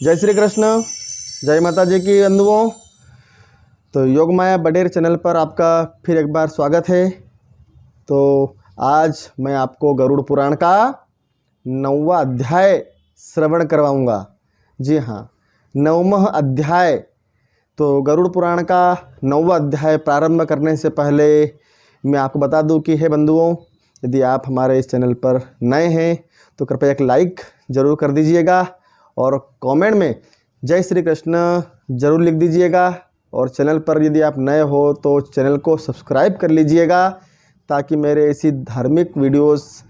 जय श्री कृष्ण, जय माता जी की बंधुओं। तो योग माया बडेर चैनल पर आपका फिर एक बार स्वागत है। तो आज मैं आपको गरुड़ पुराण का 9वां अध्याय श्रवण करवाऊंगा। जी हाँ, 9वां अध्याय। तो गरुड़ पुराण का 9वां अध्याय प्रारंभ करने से पहले मैं आपको बता दूं कि हे बंधुओं, यदि आप हमारे इस चैनल पर नए हैं तो कृपया एक लाइक ज़रूर कर दीजिएगा और कमेंट में जय श्री कृष्ण ज़रूर लिख दीजिएगा। और चैनल पर यदि आप नए हो तो चैनल को सब्सक्राइब कर लीजिएगा, ताकि मेरे ऐसी धार्मिक वीडियोस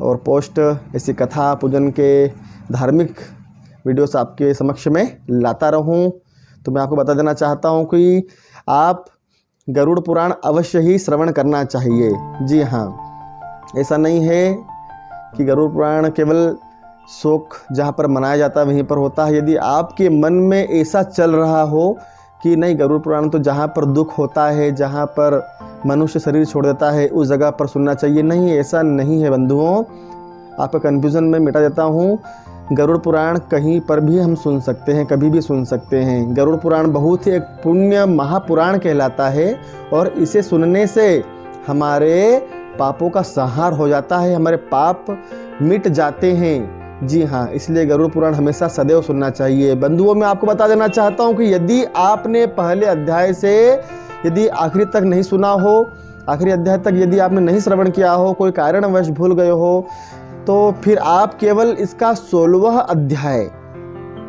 और पोस्ट, ऐसी कथा पूजन के धार्मिक वीडियोस आपके समक्ष में लाता रहूं। तो मैं आपको बता देना चाहता हूं कि आप गरुड़ पुराण अवश्य ही श्रवण करना चाहिए। जी हाँ, ऐसा नहीं है कि गरुड़ पुराण केवल शोक जहाँ पर मनाया जाता है वहीं पर होता है। यदि आपके मन में ऐसा चल रहा हो कि नहीं, गरुड़ पुराण तो जहाँ पर दुख होता है, जहाँ पर मनुष्य शरीर छोड़ देता है, उस जगह पर सुनना चाहिए, नहीं, ऐसा नहीं है बंधुओं। आपका कन्फ्यूज़न में मिटा देता हूँ। गरुड़ पुराण कहीं पर भी हम सुन सकते हैं, कभी भी सुन सकते हैं। गरुड़ पुराण बहुत ही एक पुण्य महापुराण कहलाता है और इसे सुनने से हमारे पापों का संहार हो जाता है, हमारे पाप मिट जाते हैं। जी हाँ, इसलिए गरुड़ पुराण हमेशा सदैव सुनना चाहिए। बंधुओं, मैं आपको बता देना चाहता हूँ कि यदि आपने पहले अध्याय से यदि आखिरी तक नहीं सुना हो, आखिरी अध्याय तक यदि आपने नहीं श्रवण किया हो, कोई कारणवश भूल गए हो, तो फिर आप केवल इसका 16वां अध्याय,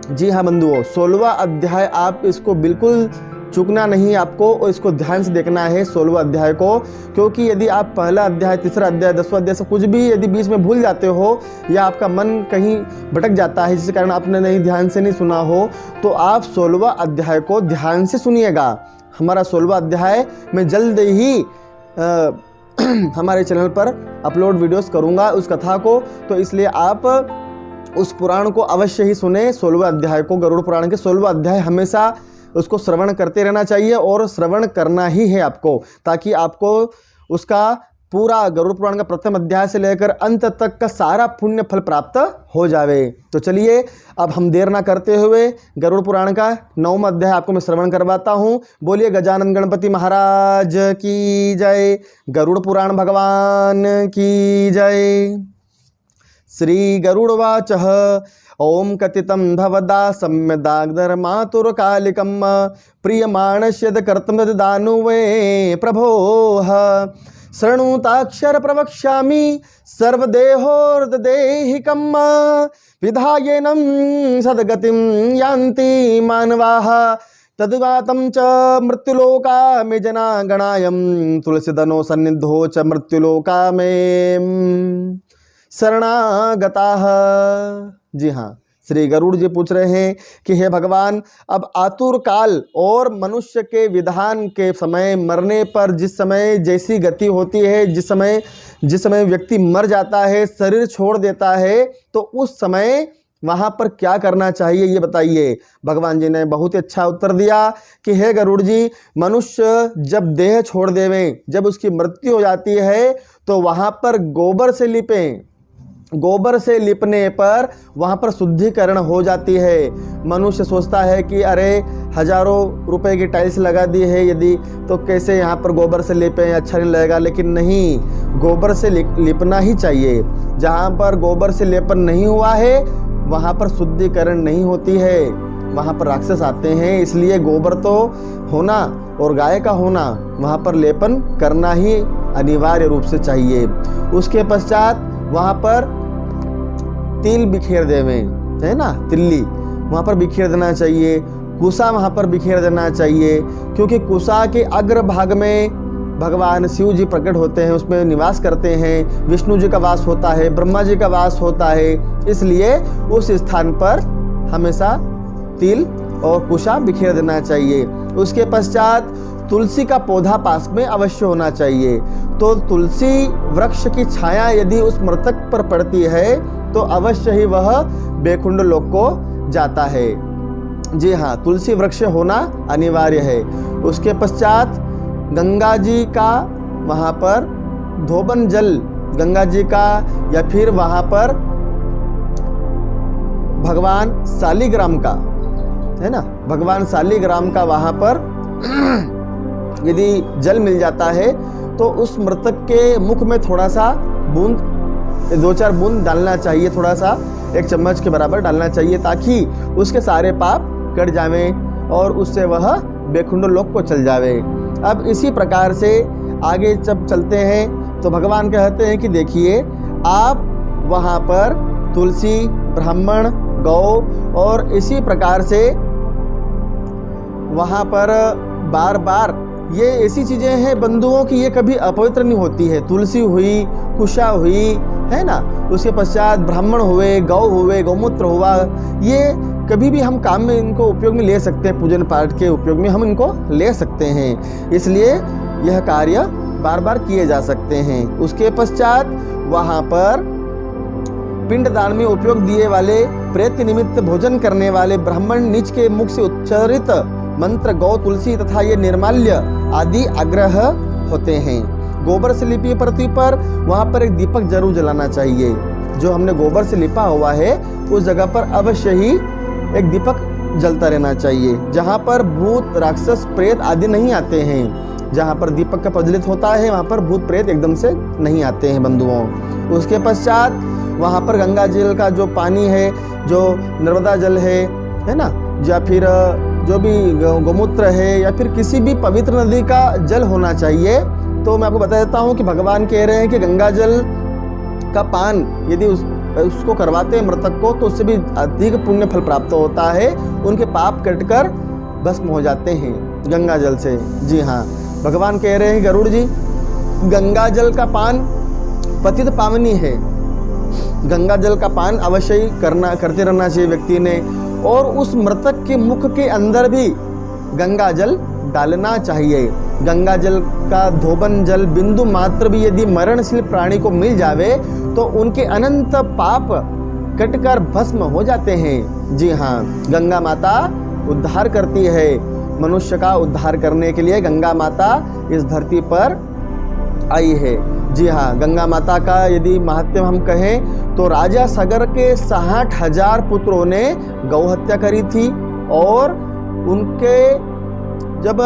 जी हाँ बंधुओं, 16वां अध्याय आप इसको बिल्कुल चूकना नहीं, आपको इसको ध्यान से देखना है 16वां अध्याय को। क्योंकि यदि आप पहला अध्याय, तीसरा अध्याय, 10वां अध्याय से कुछ भी यदि बीच में भूल जाते हो या आपका मन कहीं भटक जाता है जिसके कारण आपने नहीं ध्यान से नहीं सुना हो, तो आप 16वां अध्याय को ध्यान से सुनिएगा। हमारा 16वां अध्याय मैं जल्द ही हमारे चैनल पर अपलोड वीडियोस करूँगा उस कथा को। तो इसलिए आप उस पुराण को अवश्य ही सुने, 16वां अध्याय को। गरुड़ पुराण के 16वां अध्याय हमेशा उसको श्रवण करते रहना चाहिए और श्रवण करना ही है आपको, ताकि आपको उसका पूरा गरुड़ पुराण का प्रथम अध्याय से लेकर अंत तक का सारा पुण्य फल प्राप्त हो जावे। तो चलिए अब हम देर ना करते हुए गरुड़ पुराण का 9वां अध्याय आपको मैं श्रवण करवाता हूँ। बोलिए गजानन गणपति महाराज की जय, गरुड़ पुराण भगवान की जय। श्री गरुड़वाचः ओम कथितं भवदा सम्यदाग्धर्मातुरकालिकं प्रियमाणस्यद कर्तुं ददानुवे प्रभोः शृणुताक्षर प्रवक्ष्यामि सर्वदेहोर्देहिकं विधायेनं सद्गतिं यान्ति मानवाः तद्वातं च मृत्युलोका मे जना गणायं तुलसीदनो सन्निधो च मृत्युलोका मे शरणागताः। जी हाँ, श्री गरुड़ जी पूछ रहे हैं कि हे भगवान, अब आतुर काल और मनुष्य के विधान के समय, मरने पर जिस समय जैसी गति होती है, जिस समय व्यक्ति मर जाता है, शरीर छोड़ देता है, तो उस समय वहाँ पर क्या करना चाहिए ये बताइए। भगवान जी ने बहुत ही अच्छा उत्तर दिया कि हे गरुड़ जी, मनुष्य जब देह छोड़ देवें, जब उसकी मृत्यु हो जाती है, तो वहाँ पर गोबर से लिपें। गोबर से लिपने पर वहाँ पर शुद्धिकरण हो जाती है। मनुष्य सोचता है कि अरे हजारों रुपए की टाइल्स लगा दी है, यदि तो कैसे यहाँ पर गोबर से लिपें, अच्छा नहीं लगेगा। लेकिन नहीं, गोबर से लिपना ही चाहिए। जहाँ पर गोबर से लेपन नहीं हुआ है वहाँ पर शुद्धिकरण नहीं होती है, वहाँ पर राक्षस आते हैं। इसलिए गोबर तो होना और गाय का होना, वहाँ पर लेपन करना ही अनिवार्य रूप से चाहिए। उसके पश्चात वहाँ पर तिल बिखेर देवें, है ना, तिल्ली वहाँ पर बिखेर देना चाहिए। कुसा वहाँ पर बिखेर देना चाहिए, क्योंकि कुसा के अग्र भाग में भगवान शिव जी प्रकट होते हैं, उसमें निवास करते हैं। विष्णु जी का वास होता है, ब्रह्मा जी का वास होता है। इसलिए उस स्थान पर हमेशा तिल और कुशा बिखेर देना चाहिए। उसके पश्चात तुलसी का पौधा पास में अवश्य होना चाहिए। तो तुलसी वृक्ष की छाया यदि उस मृतक पर पड़ती है तो अवश्य ही वह बैकुंठ लोक को जाता है। जी हाँ, तुलसी वृक्ष होना अनिवार्य है। उसके पश्चात गंगा जी का वहाँ पर धोबन जल, गंगा जी का, या फिर वहाँ पर भगवान शालिग्राम का है ना, भगवान शालिग्राम का वहां पर यदि जल मिल जाता है तो उस मृतक के मुख में थोड़ा सा बूंद, 2-4 बूंद डालना चाहिए, थोड़ा सा 1 चम्मच के बराबर डालना चाहिए, ताकि उसके सारे पाप कट जावें और उससे वह बैकुंठ लोक को चल जावे। अब इसी प्रकार से आगे जब चलते हैं तो भगवान कहते हैं कि देखिए, आप वहाँ पर तुलसी, ब्राह्मण, गौ और इसी प्रकार से वहाँ पर बार बार, ये ऐसी चीज़ें हैं बंधुओं की, ये कभी अपवित्र नहीं होती है। तुलसी हुई, कुशा हुई, है ना, उसके पश्चात ब्राह्मण हुए, गौ हुए, गौमूत्र हुआ, ये कभी भी हम काम में इनको उपयोग में ले सकते हैं, पूजन पाठ के उपयोग में हम इनको ले सकते हैं, इसलिए यह कार्य बार बार किए जा सकते हैं। उसके पश्चात वहाँ पर पिंडदान में उपयोग दिए वाले, प्रेत के निमित्त भोजन करने वाले ब्राह्मण नीच के मुख से उच्चारित मंत्र, गौ, तुलसी तथा ये निर्माल्य आदि आग्रह होते हैं। गोबर से लिपी पृथ्वी पर वहाँ पर एक दीपक जरूर जलाना चाहिए। जो हमने गोबर से लिपा हुआ है उस जगह पर अवश्य ही एक दीपक जलता रहना चाहिए, जहाँ पर भूत, राक्षस, प्रेत आदि नहीं आते हैं। जहाँ पर दीपक का प्रज्वलित होता है वहाँ पर भूत प्रेत एकदम से नहीं आते हैं बंधुओं। उसके पश्चात वहाँ पर गंगा जल का जो पानी है, जो नर्मदा जल है ना, या फिर जो भी गौमूत्र है, या फिर किसी भी पवित्र नदी का जल होना चाहिए। तो मैं आपको बता देता हूँ कि भगवान कह रहे हैं कि गंगा जल का पान यदि उसको करवाते हैं मृतक को, तो उससे भी अधिक पुण्य फल प्राप्त होता है, उनके पाप कटकर भस्म हो जाते हैं गंगा जल से। जी हाँ, भगवान कह रहे हैं गरुड़ जी, गंगा जल का पान पतित पावनी है, गंगा जल का पान अवश्य ही करते रहना चाहिए व्यक्ति ने, और उस मृतक के मुख के अंदर भी गंगा जल डालना चाहिए। गंगा जल का धोबन जल बिंदु मात्र भी यदि मरणशील प्राणी को मिल जावे तो उनके अनंत पाप कटकर भस्म हो जाते हैं। जी हाँ, गंगा माता उद्धार करती है, मनुष्य का उद्धार करने के लिए गंगा माता इस धरती पर आई है। जी हाँ, गंगा माता का यदि महत्व हम कहें तो राजा सगर के 60,000 पुत्रों ने गौ हत्या करी थी, और उनके जब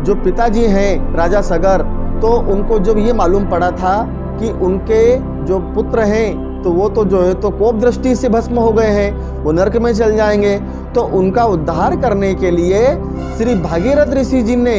जो पिताजी हैं राजा सगर, तो उनको जब ये मालूम पड़ा था कि उनके जो पुत्र हैं तो वो तो जो है तो कोप दृष्टि से भस्म हो गए हैं, वो नरक में चल जाएंगे, तो उनका उद्धार करने के लिए श्री भागीरथ ऋषि जी ने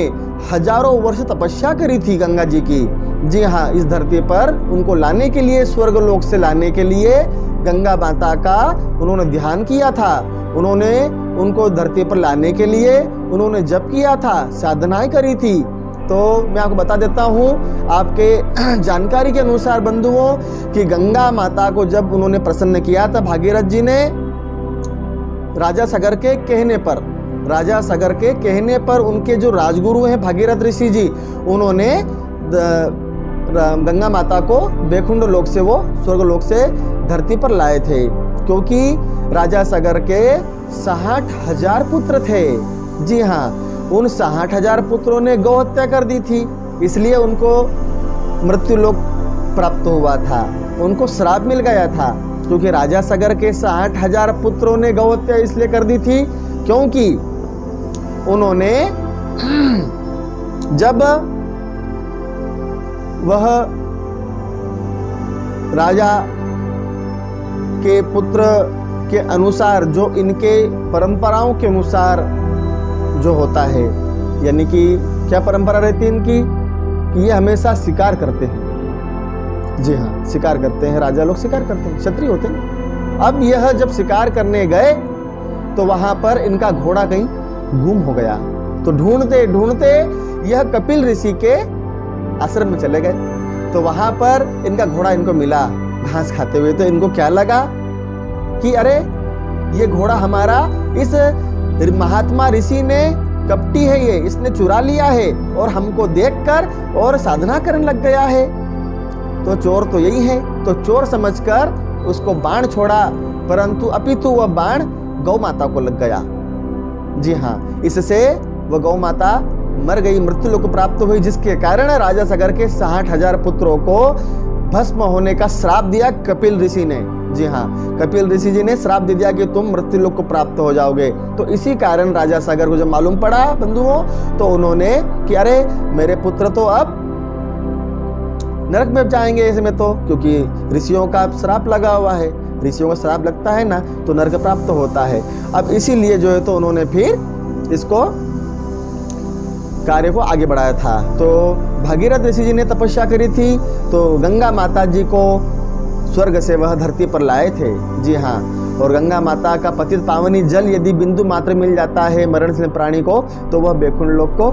हजारों वर्ष तपस्या करी थी गंगा जी की। जी हाँ, इस धरती पर उनको लाने के लिए, स्वर्ग लोक से लाने के लिए गंगा माता का उन्होंने ध्यान किया था, उन्होंने उनको धरती पर लाने के लिए उन्होंने जप किया था, साधनाएं करी थी। तो मैं आपको बता देता हूँ आपके जानकारी के अनुसार बंधुओं कि गंगा माता को जब उन्होंने प्रसन्न किया था भागीरथ जी ने, राजा सगर के कहने पर उनके जो राजगुरु हैं भागीरथ ऋषि जी, उन्होंने गंगा माता को बैकुंठ लोक से, वो स्वर्ग लोक से धरती पर लाए थे, क्योंकि राजा सगर के 60,000 पुत्र थे। जी हाँ, उन 60,000 पुत्रों ने गौ हत्या कर दी थी, इसलिए उनको मृत्यु लोक प्राप्त हुआ था, उनको श्राप मिल गया था, क्योंकि राजा सगर के 60,000 पुत्रों ने गौ हत्या इसलिए कर दी थी क्योंकि उन्होंने जब वह राजा के पुत्र के अनुसार, जो इनके परंपराओं के अनुसार जो होता है, यानी कि क्या परंपरा रहती है इनकी कि ये हमेशा शिकार करते हैं। जी हाँ, शिकार करते हैं, राजा लोग शिकार करते हैं, क्षत्रिय होते हैं। अब यह जब शिकार करने गए तो वहां पर इनका घोड़ा कहीं गुम हो गया, तो ढूंढते ढूंढते यह कपिल ऋषि के आश्रम में चले गए, तो वहां पर इनका घोड़ा इनको मिला घास खाते हुए। तो इनको क्या लगा कि अरे ये घोड़ा हमारा इस महात्मा ऋषि ने, कपटी है ये, इसने चुरा लिया है और हमको देखकर और साधना करने लग गया है, तो चोर तो यही है। तो चोर समझकर उसको बाण छोड़ा, परंतु अपितु वह बाण गौ माता को लग गया। जी हाँ, इससे वह गौ माता मर गई, मृत्यु लोक प्राप्त हुई, जिसके कारण राजा सगर के 60,000 पुत्रों को भस्म होने का श्राप दिया कपिल ऋषि ने। जी हाँ, कपिल ऋषि जी ने श्राप दे दिया कि तुम मृत्युलोक को प्राप्त हो जाओगे। तो इसी कारण राजा सागर को जब मालूम पड़ा बंधुओं, तो उन्होंने कि अरे मेरे पुत्र तो अब नरक में जाएंगे ऐसे में, तो क्योंकि ऋषियों का श्राप लगा हुआ है, ऋषियों का श्राप लगता है ना तो नरक प्राप्त होता है। अब इसीलिए जो है तो उन्होंने फिर इसको कार्य को आगे बढ़ाया था। तो भागीरथ ऋषि जी ने तपस्या करी थी, तो गंगा माता जी को स्वर्ग से वह धरती पर लाए थे। जी हाँ, और गंगा माता का पतित पावनी जल यदि बिंदु मात्र मिल जाता है मरणशील प्राणी को, तो वह बैकुंठ लोक को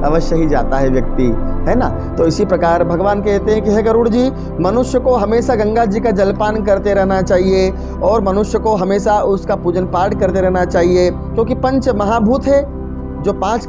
अवश्य ही जाता है व्यक्ति, है ना। तो इसी प्रकार भगवान कहते हैं कि हे गरुड़ जी, मनुष्य को हमेशा गंगा जी का जलपान करते रहना चाहिए और मनुष्य को हमेशा उसका पूजन पाठ करते रहना चाहिए, क्योंकि पंच महाभूत है, जो 5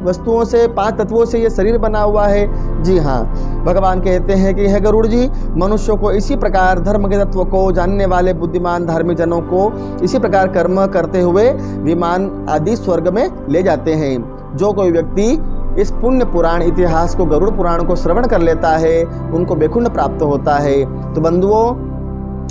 वस्तुओं से 5 तत्वों से ये शरीर बना हुआ है। जी हाँ, भगवान कहते हैं कि हे गरुड़ जी, मनुष्य को इसी प्रकार धर्म के तत्व को जानने वाले बुद्धिमान धार्मिक जनों को इसी प्रकार कर्म करते हुए विमान आदि स्वर्ग में ले जाते हैं। जो कोई व्यक्ति इस पुण्य पुराण इतिहास को, गरुड़ पुराण को श्रवण कर लेता है, उनको बैकुंठ प्राप्त होता है। तो बंधुओं,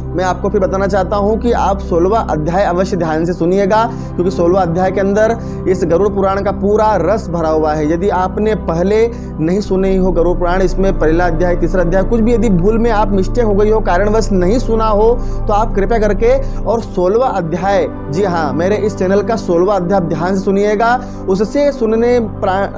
मैं आपको फिर बताना चाहता हूं कि आप 16वां अध्याय अवश्य ध्यान से सुनिएगा, क्योंकि 16वां अध्याय के अंदर इस गरुड़ पुराण का पूरा रस भरा हुआ है। यदि आपने पहले नहीं सुने हो गरुड़ पुराण, इसमें पहला अध्याय, तीसरा अध्याय, कुछ भी यदि भूल में आप मिस्टेक हो गई हो, कारणवश नहीं सुना हो, तो आप कृपया करके और 16वां अध्याय, जी हाँ, मेरे इस चैनल का 16वां अध्याय ध्यान से सुनिएगा। उससे सुनने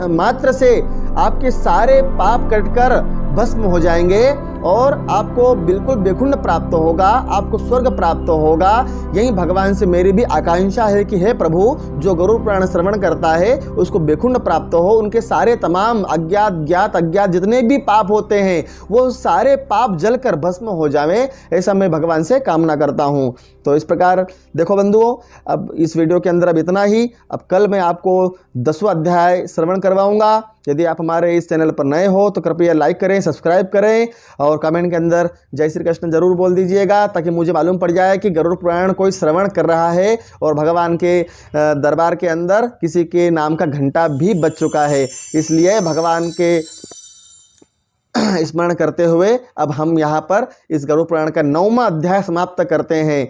मात्र से आपके सारे पाप कटकर भस्म हो जाएंगे और आपको बिल्कुल बैकुंठ प्राप्त होगा, आपको स्वर्ग प्राप्त होगा। यही भगवान से मेरी भी आकांक्षा है कि हे प्रभु, जो गरुड़ पुराण श्रवण करता है उसको बैकुंठ प्राप्त हो, उनके सारे तमाम अज्ञात ज्ञात अज्ञात जितने भी पाप होते हैं वो सारे पाप जलकर भस्म हो जावे, ऐसा मैं भगवान से कामना करता हूँ। तो इस प्रकार देखो बंधुओं, अब इस वीडियो के अंदर अब इतना ही। अब कल मैं आपको 10वां अध्याय श्रवण करवाऊंगा। यदि आप हमारे इस चैनल पर नए हो तो कृपया लाइक करें, सब्सक्राइब करें और कमेंट के अंदर जय श्री कृष्ण जरूर बोल दीजिएगा, ताकि मुझे मालूम पड़ जाए कि गरुड़ पुराण कोई श्रवण कर रहा है और भगवान के दरबार के अंदर किसी के नाम का घंटा भी बज चुका है। इसलिए भगवान के स्मरण करते हुए अब हम यहाँ पर इस गरुड़ पुराण का 9वां अध्याय समाप्त करते हैं।